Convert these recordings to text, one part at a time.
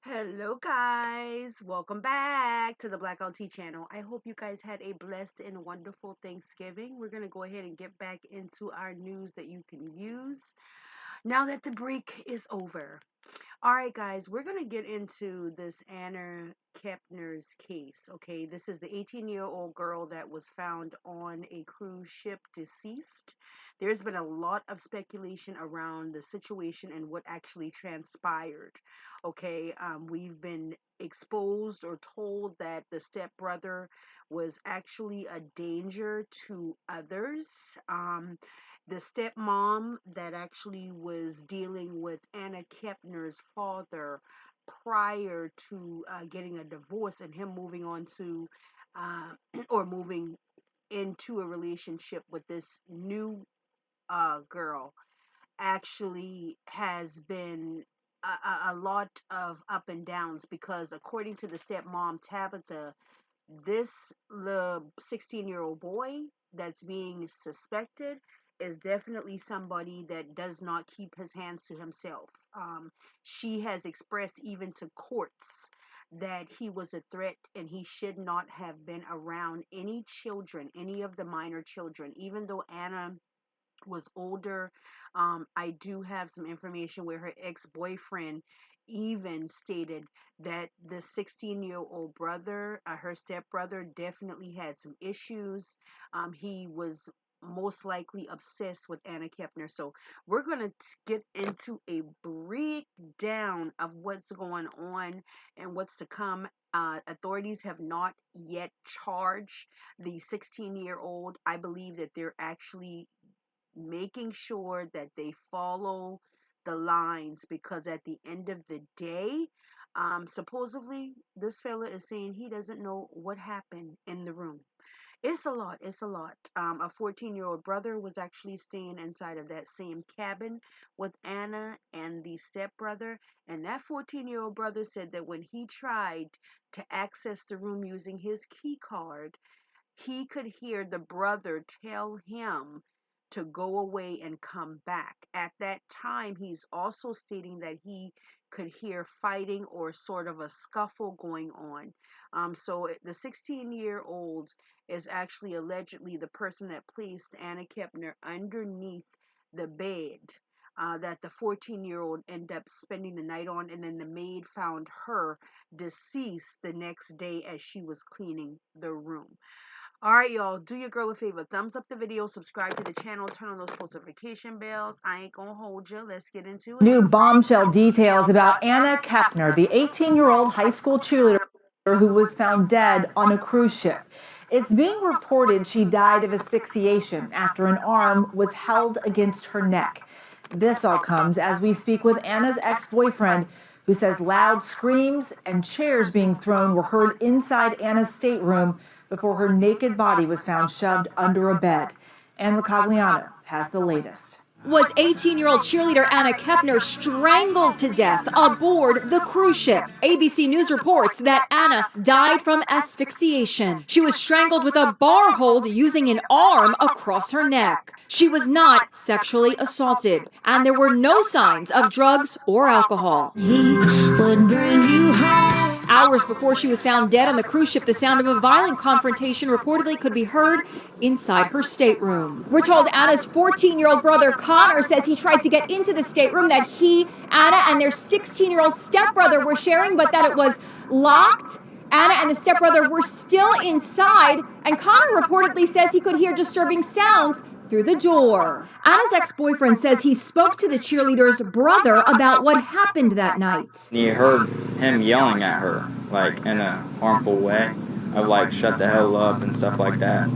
Hello guys, welcome back to the Black LT channel. I hope you guys had a blessed and wonderful Thanksgiving. We're going to go ahead and get back into our news that you can use now that the break is over. All right, guys, we're going to get into this Anna Kepner's case. Okay, this is the 18-year-old girl that was found on a cruise ship deceased. There's been a lot of speculation around the situation and what actually transpired. Okay, we've been exposed or told that the stepbrother was actually a danger to others. The stepmom that actually was dealing with Anna Kepner's father prior to getting a divorce and him moving on to or moving into a relationship with this new girl actually has been a lot of up and downs because according to the stepmom Tabitha, this little 16-year-old boy that's being suspected is definitely somebody that does not keep his hands to himself. She has expressed even to courts that he was a threat and he should not have been around any children, any of the minor children, even though Anna was older. I do have some information where her ex-boyfriend even stated that the 16-year-old brother, her stepbrother, definitely had some issues. He was most likely obsessed with Anna Kepner. So we're going to get into a breakdown of what's going on and what's to come. Authorities have not yet charged the 16-year-old. I believe that they're actually making sure that they follow the lines because at the end of the day, supposedly this fella is saying he doesn't know what happened in the room. It's a lot. It's a lot. A 14-year-old brother was actually staying inside of that same cabin with Anna and the stepbrother. And that 14-year-old brother said that when he tried to access the room using his key card, he could hear the brother tell him to go away and come back. At that time, he's also stating that he could hear fighting or sort of a scuffle going on. So the 16-year-old is actually allegedly the person that placed Anna Kepner underneath the bed. That the 14-year-old ended up spending the night on, and then the maid found her deceased the next day as she was cleaning the room. Alright, y'all, do your girl a favor. Thumbs up the video, subscribe to the channel, turn on those post notification bells. I ain't gonna hold you. Let's get into it. New bombshell details about Anna Kepner, the 18-year-old high school cheerleader who was found dead on a cruise ship. It's being reported she died of asphyxiation after an arm was held against her neck. This all comes as we speak with Anna's ex-boyfriend, who says loud screams and chairs being thrown were heard inside Anna's stateroom before her naked body was found shoved under a bed. Anne Ricogliano has the latest. Was 18-year-old cheerleader Anna Kepner strangled to death aboard the cruise ship. ABC News reports that Anna died from asphyxiation. She was strangled with a bar hold using an arm across her neck. She was not sexually assaulted, and there were no signs of drugs or alcohol. He would bring you home. Hours before she was found dead on the cruise ship, the sound of a violent confrontation reportedly could be heard inside her stateroom. We're told Anna's 14-year-old brother, Connor, says he tried to get into the stateroom that he, Anna, and their 16-year-old stepbrother were sharing, but that it was locked. Anna and the stepbrother were still inside, and Connor reportedly says he could hear disturbing sounds through the door. Anna's ex-boyfriend says he spoke to the cheerleader's brother about what happened that night. You heard him yelling at her, like, in a harmful way, of, like, shut the hell up and stuff like that.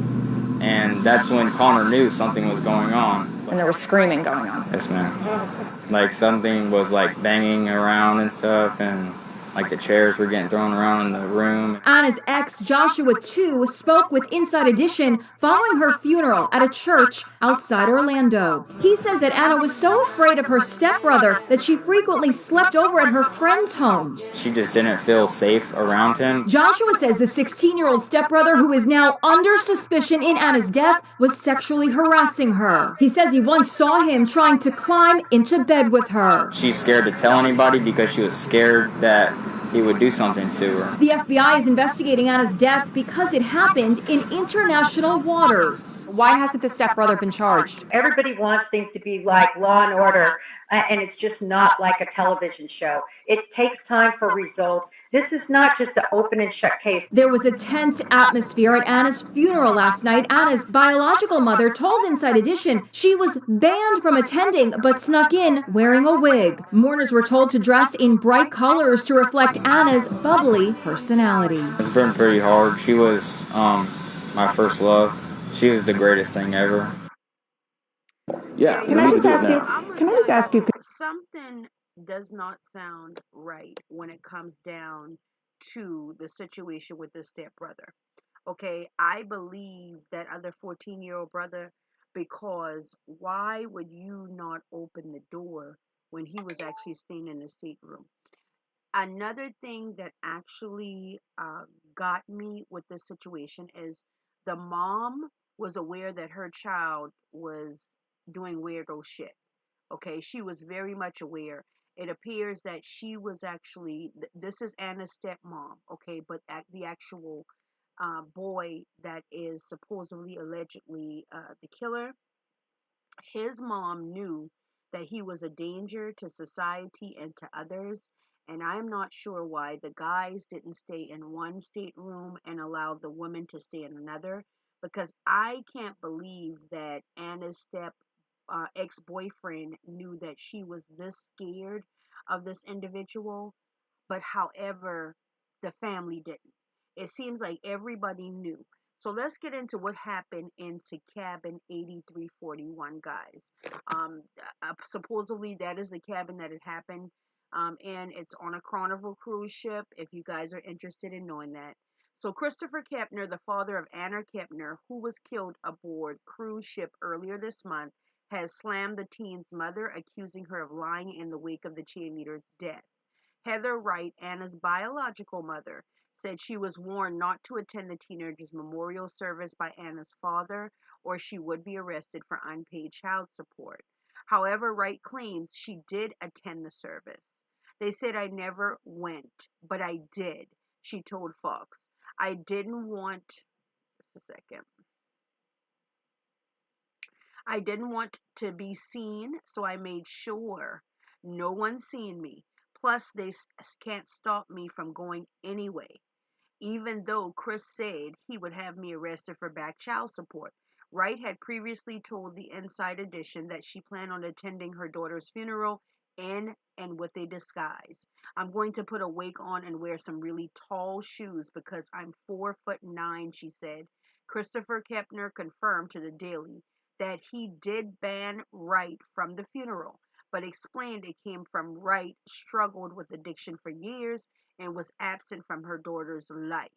And that's when Connor knew something was going on. And there was screaming going on. Yes, ma'am. Like, something was, like, banging around and stuff, and like the chairs were getting thrown around in the room. Anna's ex, Joshua, too, spoke with Inside Edition following her funeral at a church outside Orlando. He says that Anna was so afraid of her stepbrother that she frequently slept over at her friends' homes. She just didn't feel safe around him. Joshua says the 16-year-old stepbrother, who is now under suspicion in Anna's death, was sexually harassing her. He says he once saw him trying to climb into bed with her. She's scared to tell anybody because she was scared that he would do something to her. The FBI is investigating Anna's death because it happened in international waters. Why hasn't the stepbrother been charged? Everybody wants things to be like Law and Order, and it's just not like a television show. It takes time for results. This is not just an open and shut case. There was a tense atmosphere at Anna's funeral last night. Anna's biological mother told Inside Edition she was banned from attending but snuck in wearing a wig. Mourners were told to dress in bright colors to reflect Anna's bubbly personality. It's been pretty hard. She was my first love. She was the greatest thing ever. Yeah. Can I just ask you? Something does not sound right when it comes down to the situation with the stepbrother. Okay, I believe that other 14-year-old brother, because why would you not open the door when he was actually staying in the stateroom? Another thing that actually got me with this situation is the mom was aware that her child was doing weirdo shit. Okay, she was very much aware. It appears that she was actually, this is Anna's stepmom, okay, but the actual boy that is supposedly allegedly the killer, his mom knew that he was a danger to society and to others, and I'm not sure why the guys didn't stay in one stateroom and allow the woman to stay in another, because I can't believe that Anna's ex-boyfriend knew that she was this scared of this individual, but however, the family didn't. It seems like everybody knew. So let's get into what happened into cabin 8341, guys. Supposedly that is the cabin that it happened, and it's on a Carnival cruise ship. If you guys are interested in knowing that. So Christopher Kepner, the father of Anna Kepner, who was killed aboard cruise ship earlier this month, has slammed the teen's mother, accusing her of lying in the wake of the cheerleader's death. Heather Wright, Anna's biological mother, said she was warned not to attend the teenager's memorial service by Anna's father, or she would be arrested for unpaid child support. However, Wright claims she did attend the service. They said I never went, but I did, she told Fox. I didn't want, just a second. I didn't want to be seen, so I made sure no one seen me. Plus, they can't stop me from going anyway, even though Chris said he would have me arrested for back child support. Wright had previously told the Inside Edition that she planned on attending her daughter's funeral in and with a disguise. I'm going to put a wig on and wear some really tall shoes because I'm 4'9", she said. Christopher Kepner confirmed to the Daily that he did ban Wright from the funeral, but explained it came from Wright struggled with addiction for years and was absent from her daughter's life.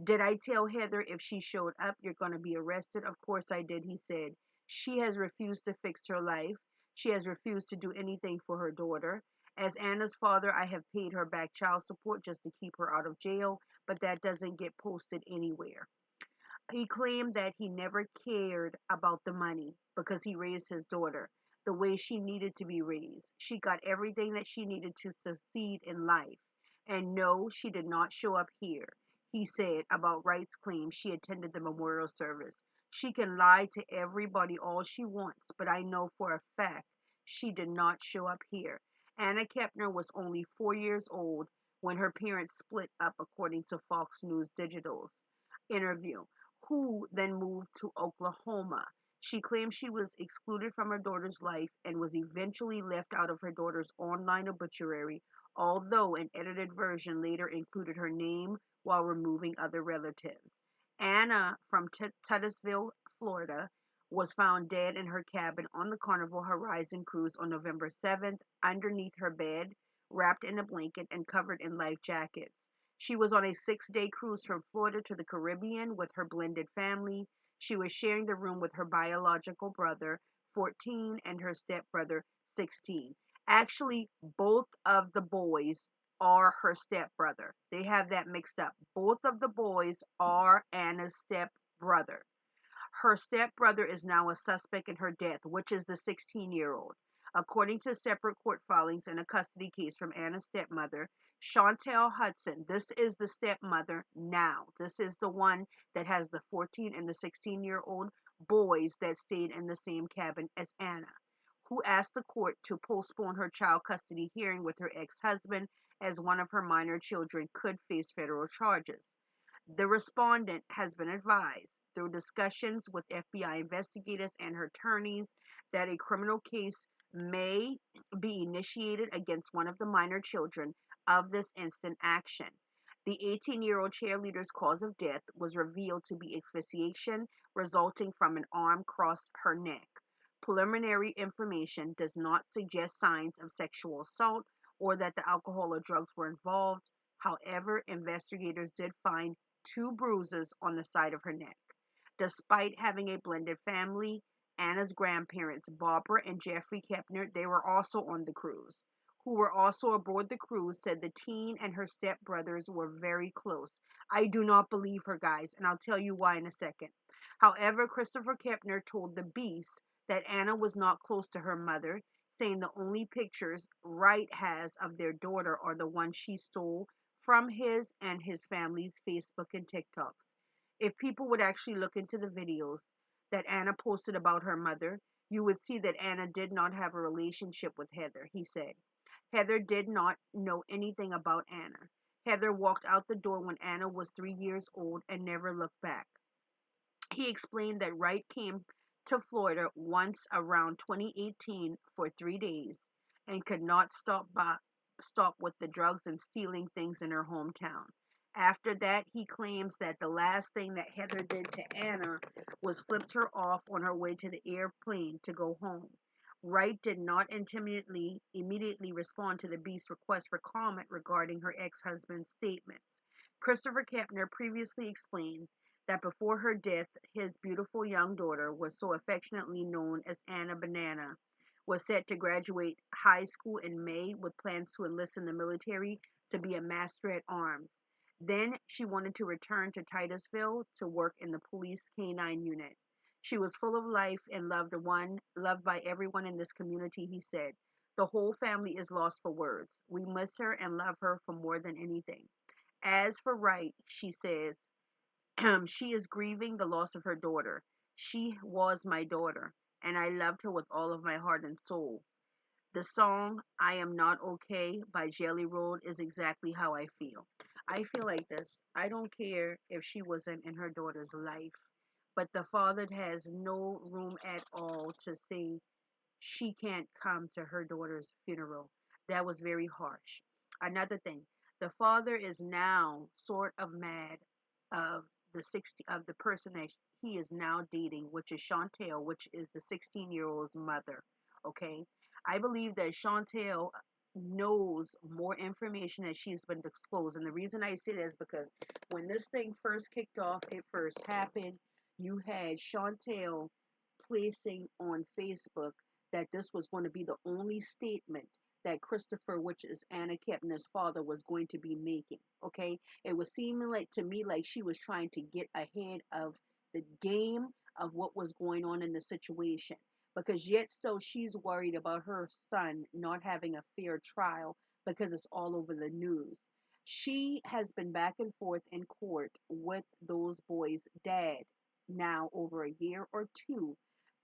Did I tell Heather if she showed up, you're going to be arrested? Of course I did, he said. She has refused to fix her life. She has refused to do anything for her daughter. As Anna's father, I have paid her back child support just to keep her out of jail, but that doesn't get posted anywhere. He claimed that he never cared about the money because he raised his daughter the way she needed to be raised. She got everything that she needed to succeed in life. And no, she did not show up here, he said about Wright's claim she attended the memorial service. She can lie to everybody all she wants, but I know for a fact she did not show up here. Anna Kepner was only 4 years old when her parents split up, according to Fox News Digital's interview, who then moved to Oklahoma. She claimed she was excluded from her daughter's life and was eventually left out of her daughter's online obituary, although an edited version later included her name while removing other relatives. Anna from Titusville, Florida, was found dead in her cabin on the Carnival Horizon cruise on November 7th, underneath her bed, wrapped in a blanket and covered in life jackets. She was on a 6-day cruise from Florida to the Caribbean with her blended family. She was sharing the room with her biological brother, 14, and her stepbrother, 16. Actually, both of the boys are her stepbrother. They have that mixed up. Both of the boys are Anna's stepbrother. Her stepbrother is now a suspect in her death, which is the 16-year-old. According to separate court filings in a custody case from Anna's stepmother, Chantel Hudson, this is the stepmother now. This is the one that has the 14 and the 16-year-old boys that stayed in the same cabin as Anna, who asked the court to postpone her child custody hearing with her ex-husband as one of her minor children could face federal charges. The respondent has been advised, through discussions with FBI investigators and her attorneys, that a criminal case may be initiated against one of the minor children of this instant action. The 18-year-old cheerleader's cause of death was revealed to be asphyxiation resulting from an arm across her neck. Preliminary information does not suggest signs of sexual assault or that the alcohol or drugs were involved. However, investigators did find 2 bruises on the side of her neck. Despite having a blended family, Anna's grandparents, Barbara and Jeffrey Kepner, they were also on the cruise, who were also aboard the cruise, said the teen and her stepbrothers were very close. I do not believe her, guys, and I'll tell you why in a second. However, Christopher Kepner told the Beast that Anna was not close to her mother, saying the only pictures Wright has of their daughter are the ones she stole from his and his family's Facebook and TikToks. If people would actually look into the videos that Anna posted about her mother, you would see that Anna did not have a relationship with Heather, he said. Heather did not know anything about Anna. Heather walked out the door when Anna was 3 years old and never looked back. He explained that Wright came to Florida once around 2018 for 3 days and could not stop with the drugs and stealing things in her hometown. After that, he claims that the last thing that Heather did to Anna was flipped her off on her way to the airplane to go home. Wright did not immediately respond to the Beast's request for comment regarding her ex-husband's statements. Christopher Kepner previously explained that before her death, his beautiful young daughter, was so affectionately known as Anna Banana, was set to graduate high school in May with plans to enlist in the military to be a master at arms. Then she wanted to return to Titusville to work in the police canine unit. She was full of life and loved by everyone in this community, he said. The whole family is lost for words. We miss her and love her for more than anything. As for Wright, she says, she is grieving the loss of her daughter. She was my daughter, and I loved her with all of my heart and soul. The song I Am Not Okay by Jelly Roll is exactly how I feel. I feel like this. I don't care if she wasn't in her daughter's life, but the father has no room at all to say she can't come to her daughter's funeral. That was very harsh. Another thing, the father is now sort of mad of the person that he is now dating, which is Chantel, which is the 16-year-old's mother. Okay, I believe that Chantel knows more information that she's been disclosed, and the reason I say that is because when this thing first kicked off, it first happened. You had Chantel placing on Facebook that this was going to be the only statement that Christopher, which is Anna Kepner's father, was going to be making. Okay, it was seeming like to me like she was trying to get ahead of the game of what was going on in the situation, because yet still she's worried about her son not having a fair trial because it's all over the news. She has been back and forth in court with those boys' dad now over a year or two,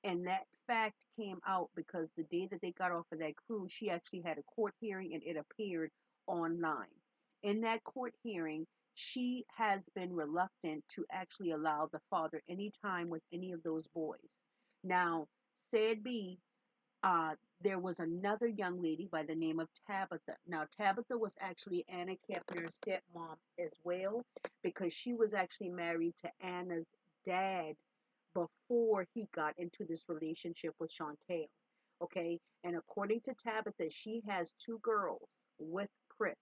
and that fact came out because the day that they got off of that cruise, she actually had a court hearing and it appeared online. In that court hearing, she has been reluctant to actually allow the father any time with any of those boys. Now, said be, there was another young lady by the name of Tabitha. Now, Tabitha was actually Anna Kepner's stepmom as well, because she was actually married to Anna's dad before he got into this relationship with Chantel. Okay, and according to Tabitha, she has 2 girls with Chris.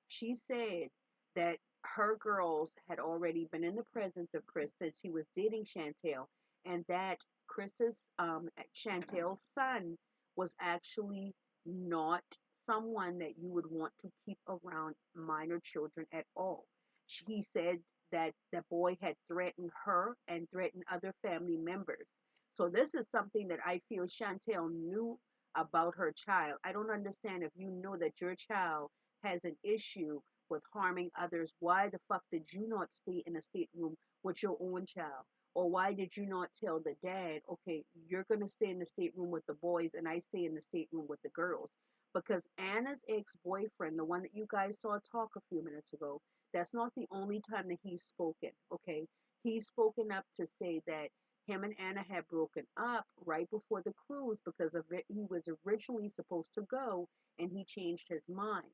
She said that her girls had already been in the presence of Chris since he was dating Chantel, and that Chris's Chantel's son was actually not someone that you would want to keep around minor children at all. He said that the boy had threatened her and threatened other family members. So this is something that I feel Chantel knew about her child. I don't understand, if you know that your child has an issue with harming others, why the fuck did you not stay in a stateroom with your own child? Or why did you not tell the dad, okay, you're going to stay in the stateroom with the boys and I stay in the stateroom with the girls? Because Anna's ex-boyfriend, the one that you guys saw talk a few minutes ago, that's not the only time that he's spoken, okay? He's spoken up to say that him and Anna had broken up right before the cruise because of it. He was originally supposed to go and he changed his mind.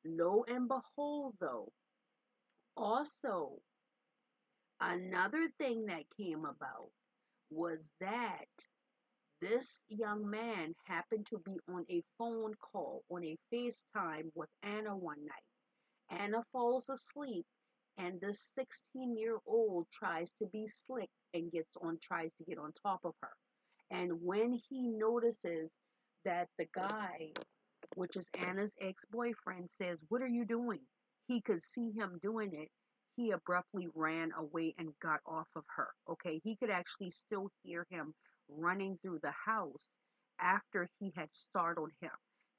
Lo and behold, though, also another thing that came about was that this young man happened to be on a phone call, on a FaceTime with Anna one night. Anna falls asleep, and this 16-year-old tries to be slick and tries to get on top of her. And when he notices that the guy, which is Anna's ex-boyfriend, says, "What are you doing?" He could see him doing it. He abruptly ran away and got off of her. Okay, he could actually still hear him running through the house after he had startled him.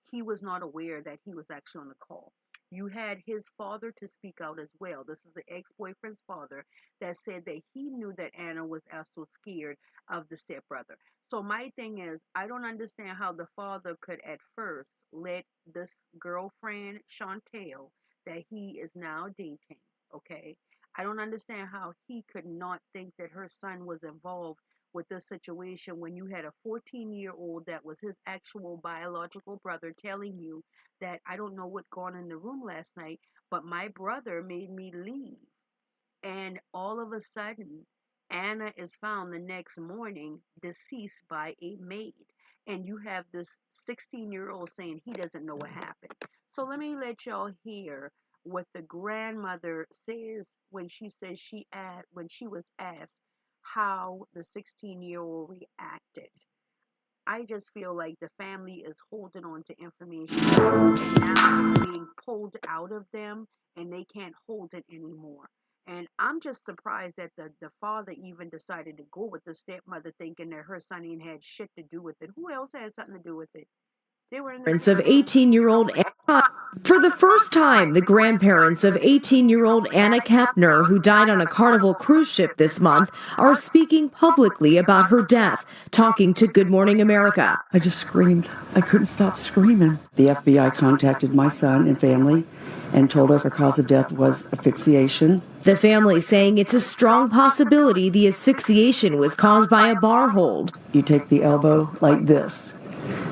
He was not aware that he was actually on the call. You had his father to speak out as well. This is the ex-boyfriend's father that said that he knew that Anna was also scared of the stepbrother. So my thing is, I don't understand how the father could at first let this girlfriend, Chantel, that he is now dating, okay? I don't understand how he could not think that her son was involved with this situation when you had a 14-year-old that was his actual biological brother telling you that, I don't know what gone in the room last night, but my brother made me leave. And all of a sudden, Anna is found the next morning deceased by a maid. And you have this 16-year-old saying he doesn't know what happened. So let me let y'all hear what the grandmother says when she says when she was asked how the 16-year-old reacted. I just feel like the family is holding on to information and now it's being pulled out of them and they can't hold it anymore. And I'm just surprised that the father even decided to go with the stepmother thinking that her son ain't had shit to do with it. Who else had something to do with it? They were in the Of same room. 18-year-old Anna. For the first time, the grandparents of 18-year-old Anna Kepner, who died on a Carnival cruise ship this month, are speaking publicly about her death, talking to Good Morning America. I just screamed. I couldn't stop screaming. The FBI contacted my son and family and told us the cause of death was asphyxiation. The family saying it's a strong possibility the asphyxiation was caused by a bar hold. You take the elbow like this.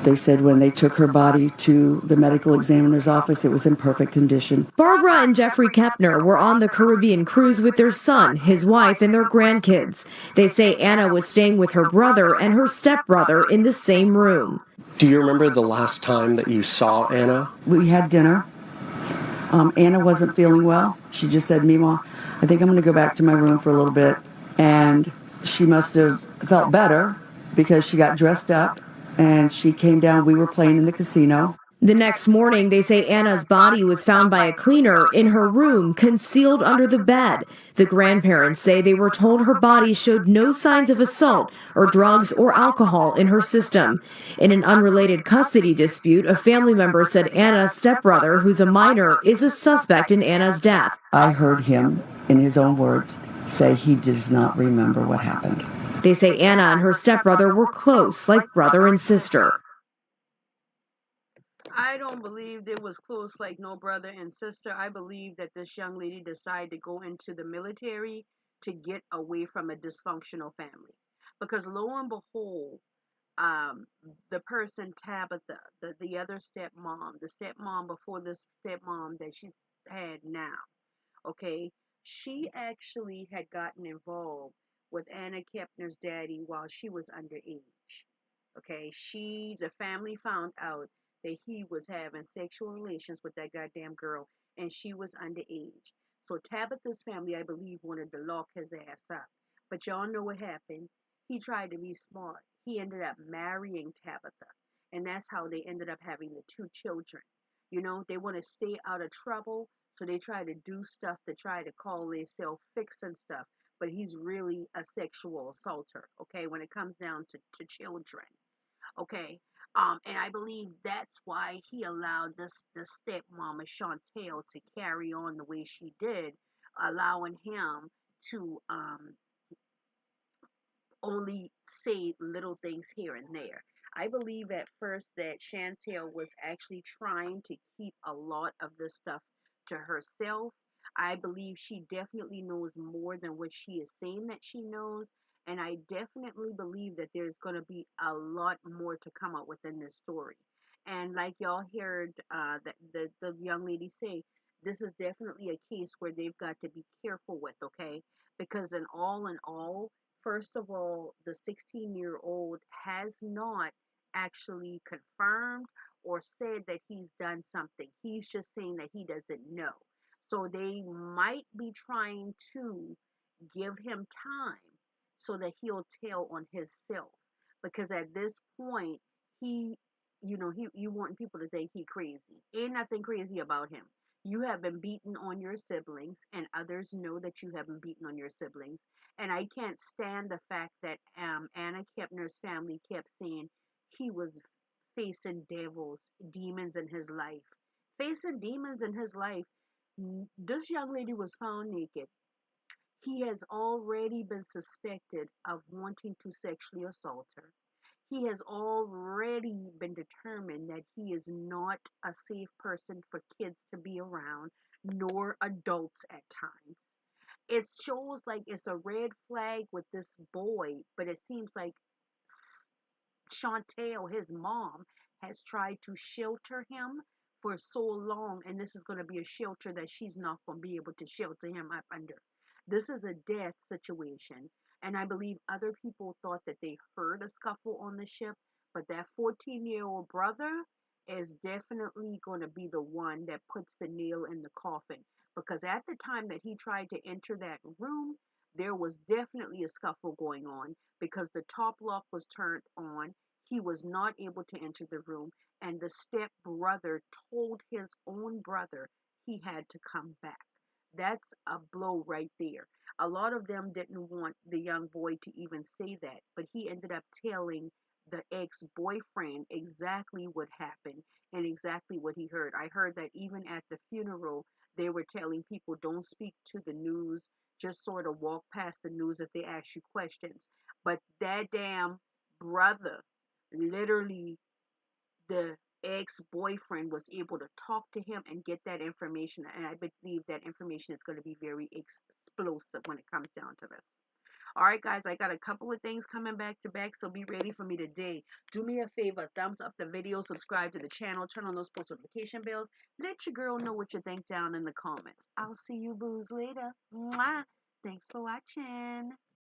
They said when they took her body to the medical examiner's office, it was in perfect condition. Barbara and Jeffrey Kepner were on the Caribbean cruise with their son, his wife, and their grandkids. They say Anna was staying with her brother and her stepbrother in the same room. Do you remember the last time that you saw Anna? We had dinner. Anna wasn't feeling well. She just said, "Mima, I think I'm going to go back to my room for a little bit." And she must have felt better because she got dressed up and she came down. We were playing in the casino. The next morning, they say Anna's body was found by a cleaner in her room, concealed under the bed. The grandparents say they were told her body showed no signs of assault or drugs or alcohol in her system. In an unrelated custody dispute, a family member said Anna's stepbrother, who's a minor, is a suspect in Anna's death. I heard him, in his own words, say he does not remember what happened. They say Anna and her stepbrother were close, like brother and sister. I don't believe they was close like no brother and sister. I believe that this young lady decided to go into the military to get away from a dysfunctional family. Because lo and behold, the person Tabitha, the other stepmom, the stepmom before this stepmom that she's had now, okay, she actually had gotten involved with Anna Kepner's daddy while she was underage. Okay, the family found out that he was having sexual relations with that goddamn girl and she was underage. So Tabitha's family, I believe, wanted to lock his ass up. But y'all know what happened. He tried to be smart. He ended up marrying Tabitha. And that's how they ended up having the two children. You know, they want to stay out of trouble. So they try to do stuff to try to call themselves fixing stuff. But he's really a sexual assaulter, okay, when it comes down to children. Okay. And I believe that's why he allowed the stepmama Chantel to carry on the way she did, allowing him to only say little things here and there. I believe at first that Chantel was actually trying to keep a lot of this stuff to herself. I believe she definitely knows more than what she is saying that she knows. And I definitely believe that there's going to be a lot more to come out within this story. And like y'all heard the young lady say, this is definitely a case where they've got to be careful with, okay? Because in all, first of all, the 16-year-old has not actually confirmed or said that he's done something. He's just saying that he doesn't know. So they might be trying to give him time so that he'll tell on himself. Because at this point, he, you want people to think he crazy. Ain't nothing crazy about him. You have been beaten on your siblings, and others know that you have been beaten on your siblings. And I can't stand the fact that Anna Kepner's family kept saying he was facing demons in his life. Facing demons in his life. This young lady was found naked. He has already been suspected of wanting to sexually assault her. He has already been determined that he is not a safe person for kids to be around, nor adults at times. It shows like it's a red flag with this boy, but it seems like Chantel, his mom, has tried to shelter him for so long, and this is going to be a shelter that she's not going to be able to shelter him up under. This is a death situation, and I believe other people thought that they heard a scuffle on the ship, but that 14-year-old brother is definitely going to be the one that puts the nail in the coffin, because at the time that he tried to enter that room, there was definitely a scuffle going on because the top lock was turned on. He was not able to enter the room, and the step brother told his own brother he had to come back. That's a blow right there. A lot of them didn't want the young boy to even say that, but he ended up telling the ex boyfriend exactly what happened and exactly what he heard. I heard that even at the funeral, they were telling people don't speak to the news, just sort of walk past the news if they ask you questions. But that damn brother, literally, the ex-boyfriend was able to talk to him and get that information, and I believe that information is going to be very explosive when it comes down to this. All right, guys, I got a couple of things coming back to back, so be ready for me today. Do me a favor, thumbs up the video, subscribe to the channel, turn on those post notification bells. Let your girl know what you think down in the comments. I'll see you boos later. Mwah. Thanks for watching.